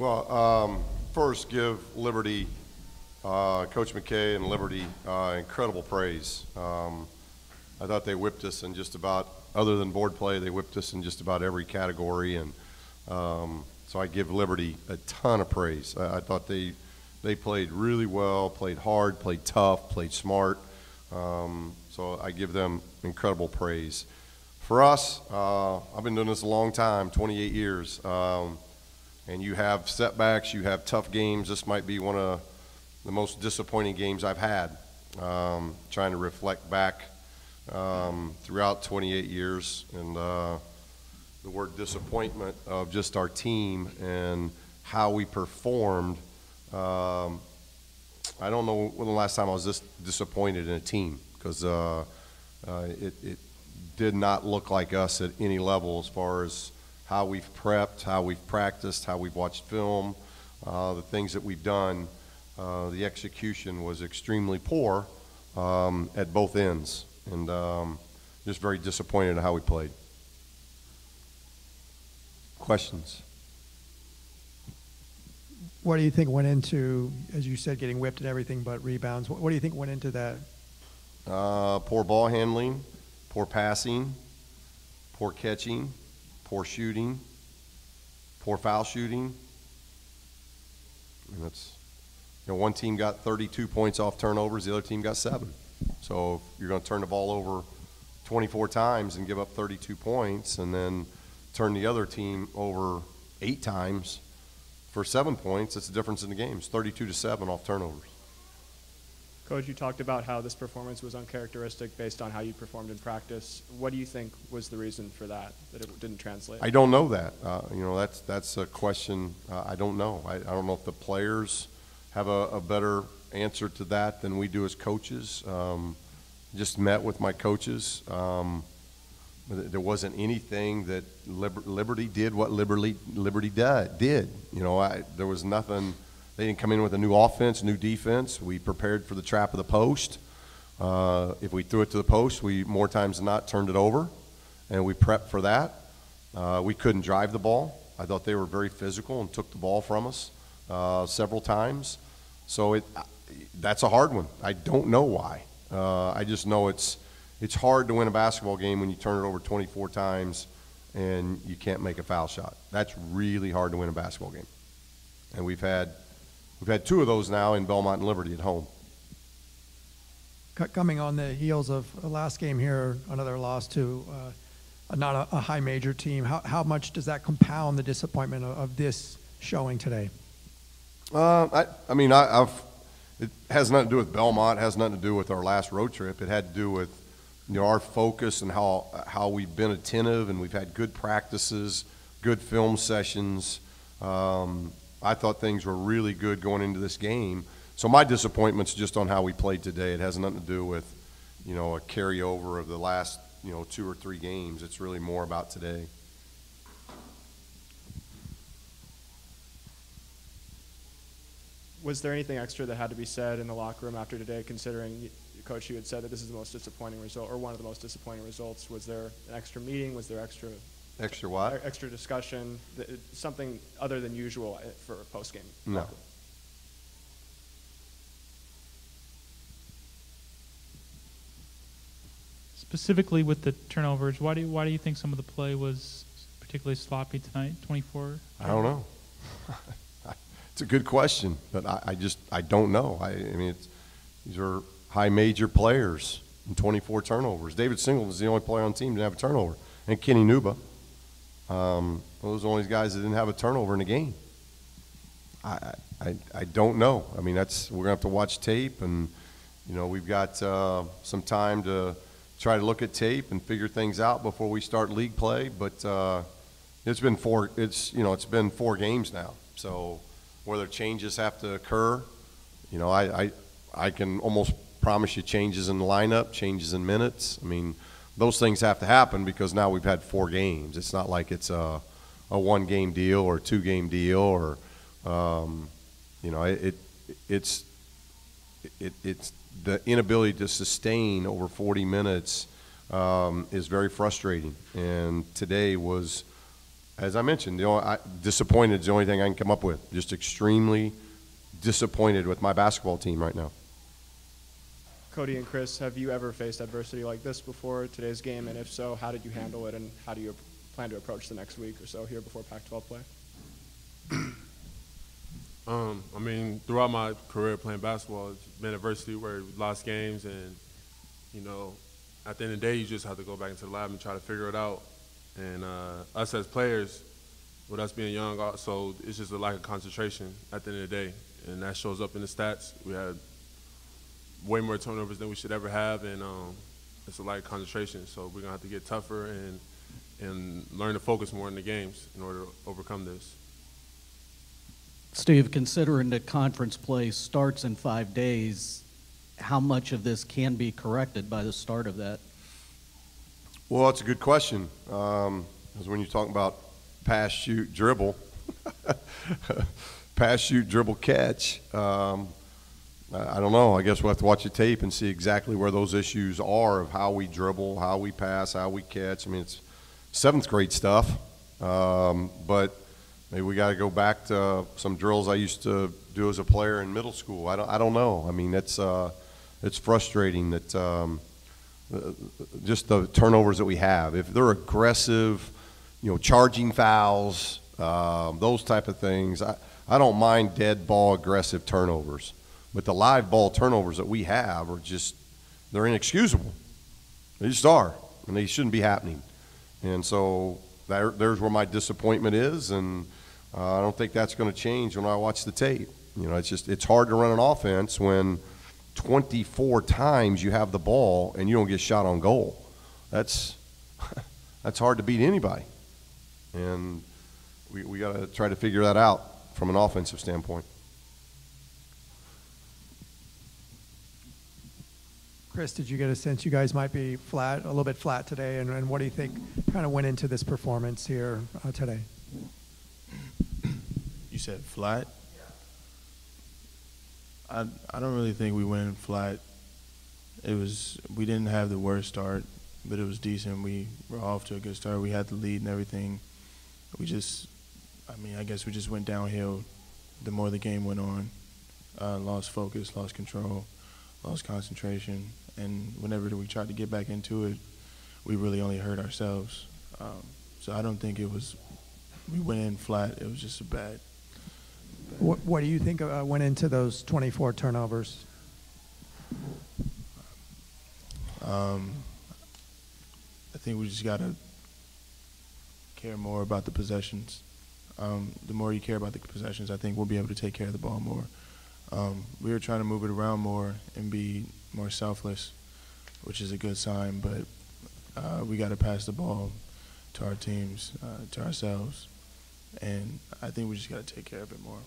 Well, first, give Liberty, Coach McKay and Liberty, incredible praise. I thought they whipped us in just about, other than board play, they whipped us in just about every category, and so I give Liberty a ton of praise. I thought they played really well, played hard, played tough, played smart. So I give them incredible praise. For us, I've been doing this a long time, 28 years. And you have setbacks, you have tough games. This might be one of the most disappointing games I've had. Trying to reflect back throughout 28 years and the word disappointment of just our team and how we performed. I don't know when the last time I was this disappointed in a team, because it did not look like us at any level as far as how we've prepped, how we've practiced, how we've watched film, the things that we've done. The execution was extremely poor at both ends, and just very disappointed in how we played. Questions? What do you think went into, as you said, getting whipped and everything but rebounds? What do you think went into that? Poor ball handling, poor passing, poor catching, poor shooting, poor foul shooting. And that's, one team got 32 points off turnovers, the other team got 7. So if you're going to turn the ball over 24 times and give up 32 points, and then turn the other team over 8 times for 7 points, it's the difference in the game. It's 32-7 off turnovers. Coach, you talked about how this performance was uncharacteristic based on how you performed in practice. What do you think was the reason for that it didn't translate? I don't know that. That's a question I don't know. I don't know if the players have a better answer to that than we do as coaches. Just met with my coaches. There wasn't anything that Liberty did what Liberty did. There was nothing. They didn't come in with a new offense, new defense. We prepared for the trap of the post. If we threw it to the post, we more times than not turned it over, and we prepped for that. We couldn't drive the ball. I thought they were very physical and took the ball from us several times. So that's a hard one. I don't know why. I just know it's hard to win a basketball game when you turn it over 24 times and you can't make a foul shot. That's really hard to win a basketball game. And we've had 2 of those now in Belmont and Liberty at home. Coming on the heels of the last game here, another loss to not a high major team, how much does that compound the disappointment of this showing today? It has nothing to do with Belmont. It has nothing to do with our last road trip. It had to do with our focus and how we've been attentive, and we've had good practices, good film sessions. I thought things were really good going into this game. So my disappointment's just on how we played today. It has nothing to do with, a carryover of the last, 2 or 3 games. It's really more about today. Was there anything extra that had to be said in the locker room after today, considering, Coach, you had said that this is the most disappointing result, or one of the most disappointing results? Was there an extra meeting? Was there extra what? Extra discussion, something other than usual for a post-game? No. Specifically with the turnovers, why do you think some of the play was particularly sloppy tonight? 24. I don't know. It's a good question, but I don't know. These are high major players and 24 turnovers. David Singleton is the only player on the team that didn't have a turnover, and Kenny Nuba. Those are the only guys that didn't have a turnover in the game. I don't know. We're gonna have to watch tape, and we've got some time to try to look at tape and figure things out before we start league play. But it's been 4 games now. So whether changes have to occur, I can almost promise you changes in the lineup, changes in minutes. Those things have to happen because now we've had 4 games. It's not like it's a 1-game deal or a 2-game deal, or it's the inability to sustain over 40 minutes is very frustrating. And today was as I mentioned, disappointed is the only thing I can come up with. Just extremely disappointed with my basketball team right now. Cody and Chris, have you ever faced adversity like this before today's game? And if so, how did you handle it, and how do you plan to approach the next week or so here before Pac-12 play? I mean, throughout my career playing basketball, it's been adversity where we lost games, and, you know, at the end of the day, you just have to go back into the lab and try to figure it out. And us as players, with us being young also, it's just a lack of concentration at the end of the day. And that shows up in the stats. We had way more turnovers than we should ever have, and it's a lack of concentration. So we're going to have to get tougher and learn to focus more in the games in order to overcome this. Steve, considering that conference play starts in 5 days, how much of this can be corrected by the start of that? Well, that's a good question. Because when you talk about pass, shoot, dribble, pass, shoot, dribble, catch, I don't know. I guess we'll have to watch the tape and see exactly where those issues are of how we dribble, how we pass, how we catch. I mean, it's 7th grade stuff, but maybe we got to go back to some drills I used to do as a player in middle school. I don't know. I mean, it's frustrating that just the turnovers that we have. If they're aggressive, you know, charging fouls, those type of things, I don't mind dead ball aggressive turnovers. But the live ball turnovers that we have are just, they're inexcusable. They just are, and they shouldn't be happening. And so there's where my disappointment is, and I don't think that's going to change when I watch the tape. You know, it's hard to run an offense when 24 times you have the ball and you don't get shot on goal. That's hard to beat anybody. And we got to try to figure that out from an offensive standpoint. Chris, did you get a sense you guys might be a little bit flat today? And what do you think kind of went into this performance here today? You said flat? I don't really think we went in flat. We didn't have the worst start, but it was decent. We were off to a good start. We had the lead and everything. I guess we just went downhill the more the game went on. Lost focus, lost control, lost concentration. And whenever we tried to get back into it, we really only hurt ourselves. So I don't think we went in flat. It was just a bad. What do you think went into those 24 turnovers? I think we just got to care more about the possessions. The more you care about the possessions, I think we'll be able to take care of the ball more. We were trying to move it around more and be more selfless, which is a good sign, but we got to pass the ball to our teams, to ourselves, and I think we just got to take care of it more.